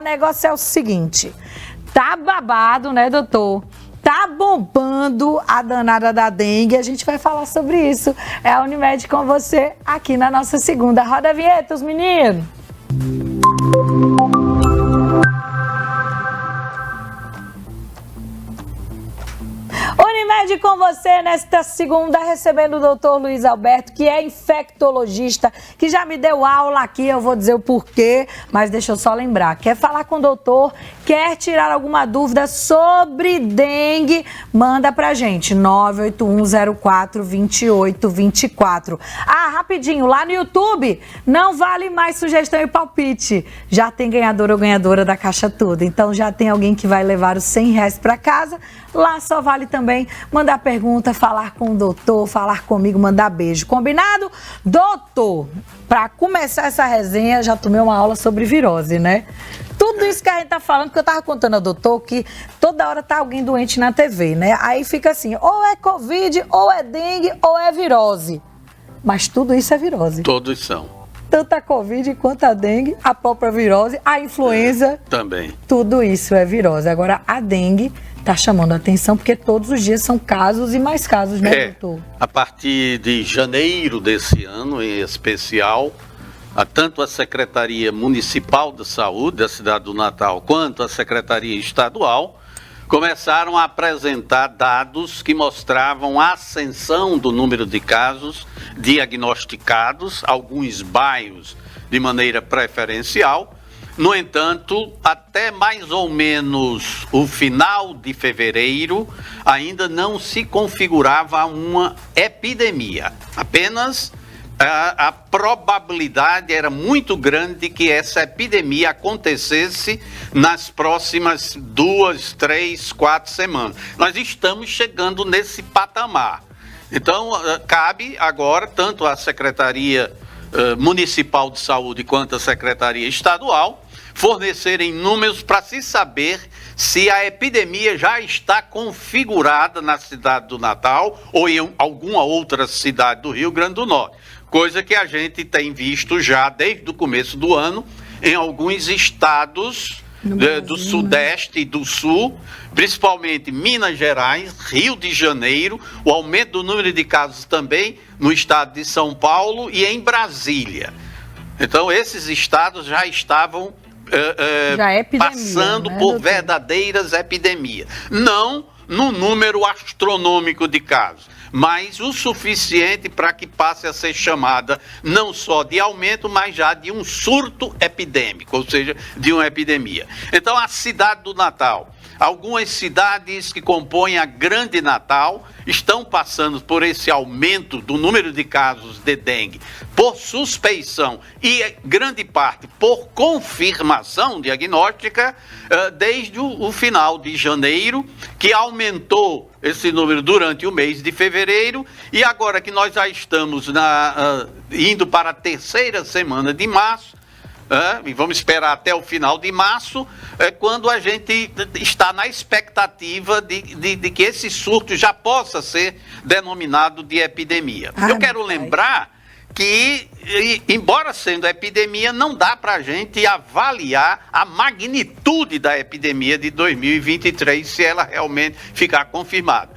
O negócio é o seguinte, tá babado, né, doutor? Tá bombando a danada da dengue, a gente vai falar sobre isso. É a Unimed com você aqui na nossa segunda. Roda a vinheta, os meninos! Unimed com você nesta segunda, recebendo o doutor Luiz Alberto, que é infectologista, que já me deu aula aqui, eu vou dizer o porquê, mas deixa eu só lembrar. Quer falar com o doutor, quer tirar alguma dúvida sobre dengue, manda pra gente, 981042824. Ah, rapidinho, lá no YouTube, não vale mais sugestão e palpite. Já tem ganhador ou ganhadora da caixa toda, então já tem alguém que vai levar os R$100 pra casa. Lá só vale também mandar pergunta, falar com o doutor, falar comigo, mandar beijo. Combinado? Doutor, para começar essa resenha, já tomei uma aula sobre virose, né? Tudo isso que a gente tá falando, porque eu tava contando ao doutor que toda hora tá alguém doente na TV, né? Aí fica assim, ou é Covid, ou é dengue, ou é virose. Mas tudo isso é virose. Todos são. Tanto a Covid quanto a dengue, a própria virose, a influenza. Também. Tudo isso é virose. Agora, a dengue tá chamando a atenção porque todos os dias são casos e mais casos, né, doutor? A partir de janeiro desse ano, em especial, tanto a Secretaria Municipal de Saúde da cidade do Natal quanto a Secretaria Estadual começaram a apresentar dados que mostravam a ascensão do número de casos diagnosticados, alguns bairros de maneira preferencial. No entanto, até mais ou menos o final de fevereiro, ainda não se configurava uma epidemia. Apenas a probabilidade era muito grande de que essa epidemia acontecesse nas próximas 2, 3, 4 semanas. Nós estamos chegando nesse patamar. Então, cabe agora tanto à Secretaria Municipal de Saúde quanto à Secretaria Estadual fornecerem números para se saber se a epidemia já está configurada na cidade do Natal ou em alguma outra cidade do Rio Grande do Norte, coisa que a gente tem visto já desde o começo do ano em alguns estados do Sudeste e do Sul, principalmente Minas Gerais, Rio de Janeiro, o aumento do número de casos também no estado de São Paulo e em Brasília. Então, esses estados já estavam passando por verdadeiras epidemias. Não no número astronômico de casos, mas o suficiente para que passe a ser chamada não só de aumento, mas já de um surto epidêmico, ou seja, de uma epidemia. Então, a cidade do Natal, algumas cidades que compõem a Grande Natal estão passando por esse aumento do número de casos de dengue por suspeição e grande parte por confirmação diagnóstica desde o final de janeiro, que aumentou esse número durante o mês de fevereiro, e agora que nós já estamos indo para a terceira semana de março, e vamos esperar até o final de março, quando a gente está na expectativa de que esse surto já possa ser denominado de epidemia. Eu quero lembrar que, embora sendo epidemia, não dá para a gente avaliar a magnitude da epidemia de 2023, se ela realmente ficar confirmada.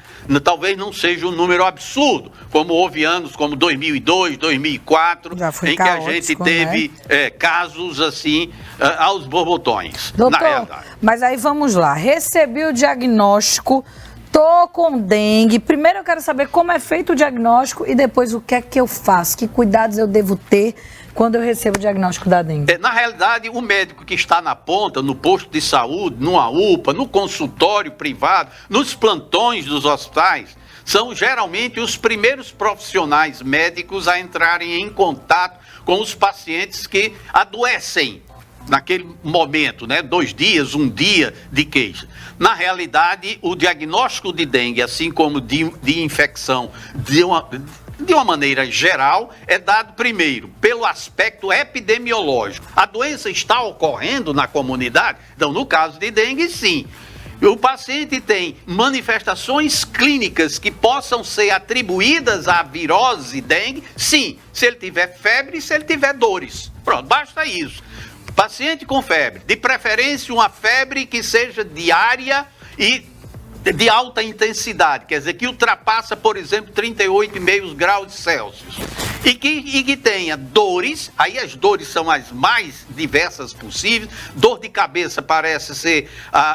Talvez não seja um número absurdo, como houve anos como 2002, 2004, em que a gente teve casos assim aos borbotões, doutor, na realidade. Mas aí vamos lá, recebi o diagnóstico, tô com dengue. Primeiro eu quero saber como é feito o diagnóstico e depois o que é que eu faço, que cuidados eu devo ter quando eu recebo o diagnóstico da dengue. Na realidade, o médico que está na ponta, no posto de saúde, numa UPA, no consultório privado, nos plantões dos hospitais, são geralmente os primeiros profissionais médicos a entrarem em contato com os pacientes que adoecem naquele momento, 2 dias, 1 dia de queixa. Na realidade, o diagnóstico de dengue, assim como de infecção de uma maneira geral, é dado primeiro pelo aspecto epidemiológico. A doença está ocorrendo na comunidade? Então, no caso de dengue, sim. O paciente tem manifestações clínicas que possam ser atribuídas à virose dengue? Sim, se ele tiver febre e se ele tiver dores. Pronto, basta isso. Paciente com febre, de preferência uma febre que seja diária e de alta intensidade, quer dizer, que ultrapassa, por exemplo, 38,5 graus Celsius. E que tenha dores, aí as dores são as mais diversas possíveis. Dor de cabeça parece ser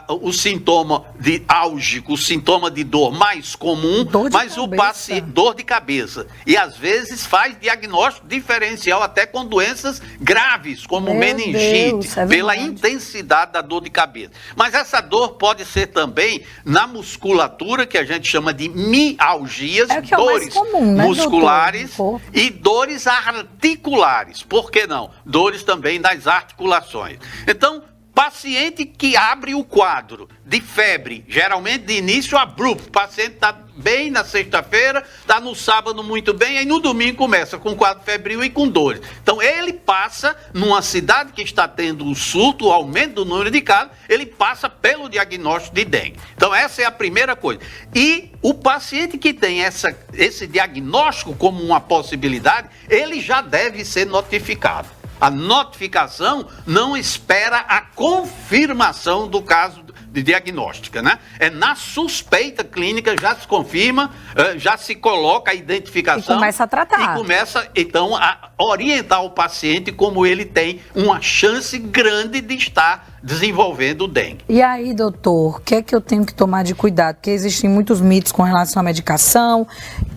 o sintoma de álgico, o sintoma de dor mais comum, mas o paciente, dor de cabeça. E às vezes faz diagnóstico diferencial até com doenças graves, como meningite, pela intensidade da dor de cabeça. Mas essa dor pode ser também na musculatura, que a gente chama de mialgias, dores comum, né, musculares, e dores articulares. Por que não? Dores também das articulações. Então, paciente que abre o quadro de febre, geralmente de início abrupto, o paciente está bem na sexta-feira, está no sábado muito bem, aí no domingo começa com quadro febril e com dores. Então ele passa, numa cidade que está tendo um surto, o aumento do número de casos, ele passa pelo diagnóstico de dengue. Então essa é a primeira coisa. E o paciente que tem esse diagnóstico como uma possibilidade, ele já deve ser notificado. A notificação não espera a confirmação do caso de diagnóstica, né? É na suspeita clínica, já se confirma, já se coloca a identificação. E começa a tratar. E começa, então, a orientar o paciente como ele tem uma chance grande de estar desenvolvendo dengue. E aí, doutor, o que é que eu tenho que tomar de cuidado? Porque existem muitos mitos com relação à medicação,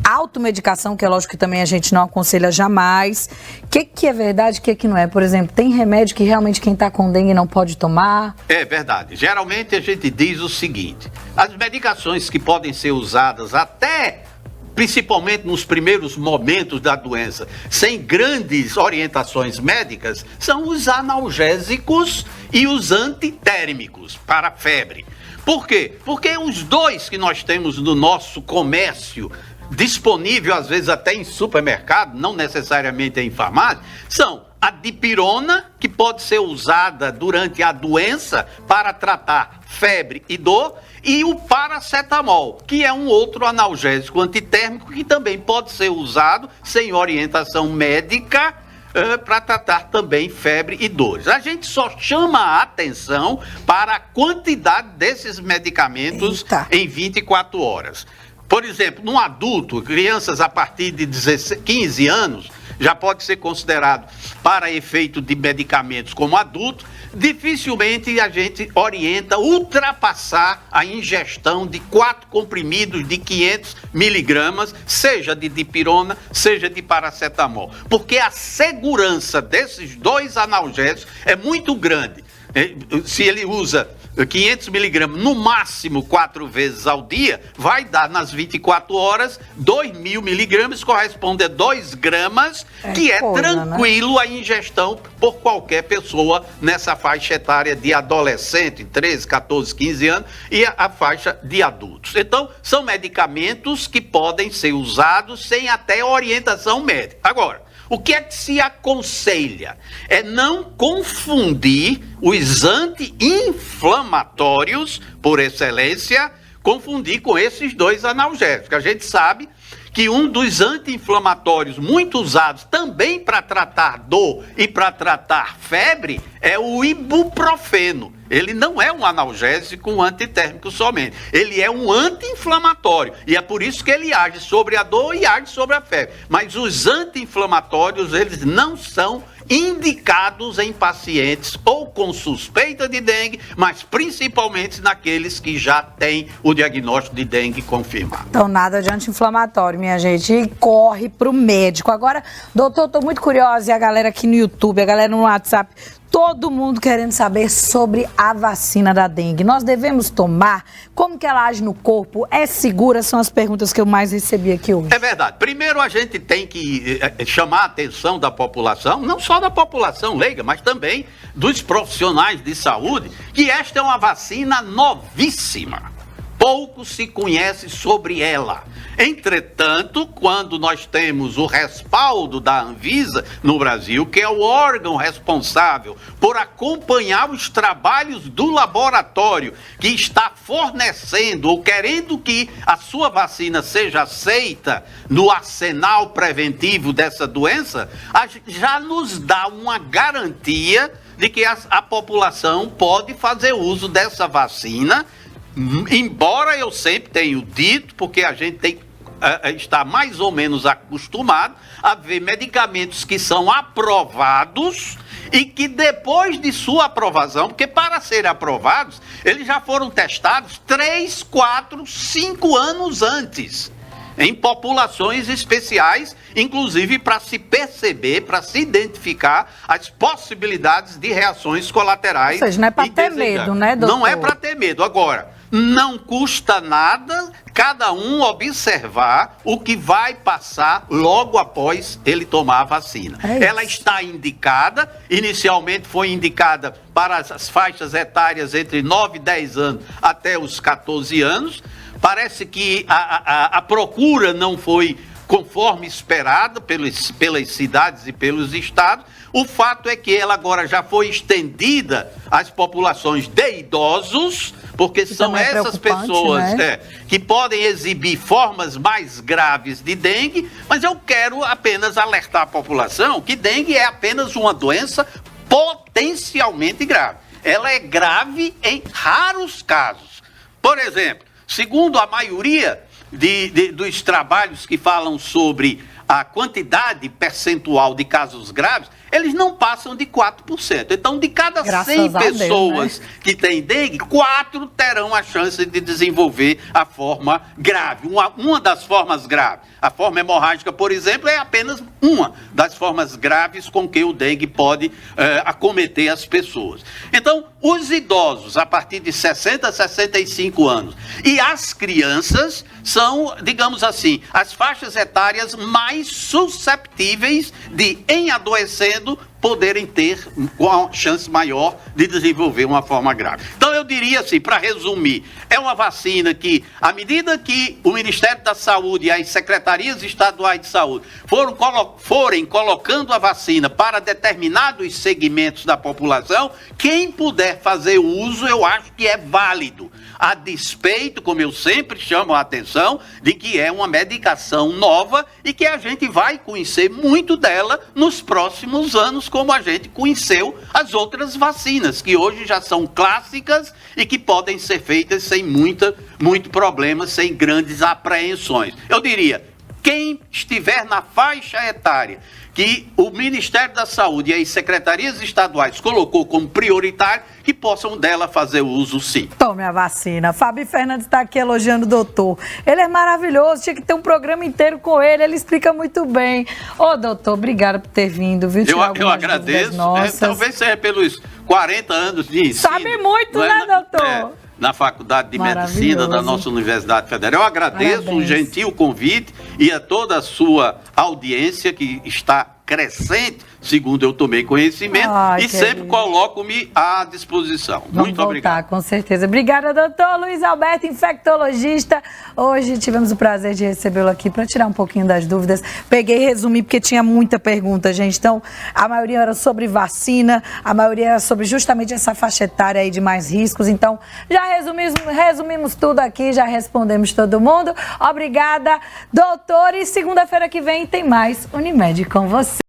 automedicação, que é lógico que também a gente não aconselha jamais. O que é verdade, o que não é? Por exemplo, tem remédio que realmente quem está com dengue não pode tomar? É verdade. Geralmente a gente diz o seguinte: as medicações que podem ser usadas até, principalmente nos primeiros momentos da doença, sem grandes orientações médicas, são os analgésicos e os antitérmicos para a febre. Por quê? Porque os dois que nós temos no nosso comércio, disponível às vezes até em supermercado, não necessariamente em farmácia, são a dipirona, que pode ser usada durante a doença para tratar febre e dor, e o paracetamol, que é um outro analgésico antitérmico que também pode ser usado sem orientação médica para tratar também febre e dores. A gente só chama a atenção para a quantidade desses medicamentos em 24 horas. Por exemplo, num adulto, crianças a partir de 15 anos, já pode ser considerado para efeito de medicamentos como adulto, dificilmente a gente orienta ultrapassar a ingestão de 4 comprimidos de 500 miligramas, seja de dipirona, seja de paracetamol, porque a segurança desses dois analgésicos é muito grande. Se ele usa 500 miligramas, no máximo 4 vezes ao dia, vai dar nas 24 horas 2.000 miligramas, corresponde a 2 gramas, que é tranquilo, né, a ingestão por qualquer pessoa nessa faixa etária de adolescente, 13, 14, 15 anos, e a faixa de adultos. Então, são medicamentos que podem ser usados sem até orientação médica. Agora, o que é que se aconselha? É não confundir os anti-inflamatórios, por excelência, confundir com esses dois analgésicos. A gente sabe que um dos anti-inflamatórios muito usados também para tratar dor e para tratar febre é o ibuprofeno. Ele não é um analgésico, um antitérmico somente. Ele é um anti-inflamatório. E é por isso que ele age sobre a dor e age sobre a febre. Mas os anti-inflamatórios, eles não são indicados em pacientes ou com suspeita de dengue, mas principalmente naqueles que já têm o diagnóstico de dengue confirmado. Então, nada de anti-inflamatório, minha gente. E corre pro médico. Agora, doutor, tô muito curiosa, e a galera aqui no YouTube, a galera no WhatsApp, todo mundo querendo saber sobre a vacina da dengue. Nós devemos tomar? Como que ela age no corpo? É segura? São as perguntas que eu mais recebi aqui hoje. É verdade. Primeiro a gente tem que chamar a atenção da população, não só da população leiga, mas também dos profissionais de saúde, que esta é uma vacina novíssima. Pouco se conhece sobre ela. Entretanto, quando nós temos o respaldo da Anvisa no Brasil, que é o órgão responsável por acompanhar os trabalhos do laboratório que está fornecendo ou querendo que a sua vacina seja aceita no arsenal preventivo dessa doença, já nos dá uma garantia de que a população pode fazer uso dessa vacina, embora eu sempre tenho dito, porque a gente tem está mais ou menos acostumado a ver medicamentos que são aprovados e que depois de sua aprovação, porque para serem aprovados, eles já foram testados 3, 4, 5 anos antes, em populações especiais, inclusive para se perceber, para se identificar as possibilidades de reações colaterais. Ou seja, não é para ter medo, né, doutor? Não é para ter medo. Agora, não custa nada cada um observar o que vai passar logo após ele tomar a vacina. Ela está indicada, inicialmente foi indicada para as faixas etárias entre 9 e 10 anos até os 14 anos. Parece que a procura não foi conforme esperada pelas cidades e pelos estados. O fato é que ela agora já foi estendida às populações de idosos, porque são essas pessoas, né, que podem exibir formas mais graves de dengue, mas eu quero apenas alertar a população que dengue é apenas uma doença potencialmente grave. Ela é grave em raros casos. Por exemplo, segundo a maioria dos trabalhos que falam sobre a quantidade percentual de casos graves, eles não passam de 4%. Então, de cada 100 pessoas, né, que têm dengue, 4 terão a chance de desenvolver a forma grave, uma das formas graves. A forma hemorrágica, por exemplo, é apenas uma das formas graves com que o dengue pode acometer as pessoas. Então, os idosos, a partir de 60 a 65 anos, e as crianças são, digamos assim, as faixas etárias mais susceptíveis de, em adoecendo, poderem ter uma chance maior de desenvolver uma forma grave. Então, eu diria assim, para resumir, é uma vacina que, à medida que o Ministério da Saúde e as secretarias estaduais de saúde forem colocando a vacina para determinados segmentos da população, quem puder fazer uso, eu acho que é válido, a despeito, como eu sempre chamo a atenção, de que é uma medicação nova e que a gente vai conhecer muito dela nos próximos anos, como a gente conheceu as outras vacinas, que hoje já são clássicas e que podem ser feitas sem muito problema, sem grandes apreensões. Eu diria, quem estiver na faixa etária que o Ministério da Saúde e as secretarias estaduais colocou como prioritário, que possam dela fazer uso, sim. Tome a vacina. Fábio Fernandes está aqui elogiando o doutor. Ele é maravilhoso, tinha que ter um programa inteiro com ele, ele explica muito bem. Ô, doutor, obrigada por ter vindo, viu? Eu agradeço. Talvez seja pelos 40 anos de ensino. Sabe muito, né, doutor? Na Faculdade de Medicina da nossa Universidade Federal. Eu agradeço o gentil convite e a toda a sua audiência que está crescente, segundo eu tomei conhecimento, e sempre coloco-me à disposição. Muito obrigado. Com certeza. Obrigada, doutor Luiz Alberto, infectologista. Hoje tivemos o prazer de recebê-lo aqui para tirar um pouquinho das dúvidas. Peguei e resumi porque tinha muita pergunta, gente. Então, a maioria era sobre vacina, a maioria era sobre justamente essa faixa etária aí de mais riscos. Então, já resumimos tudo aqui, já respondemos todo mundo. Obrigada, doutor. E segunda-feira que vem tem mais Unimed com você.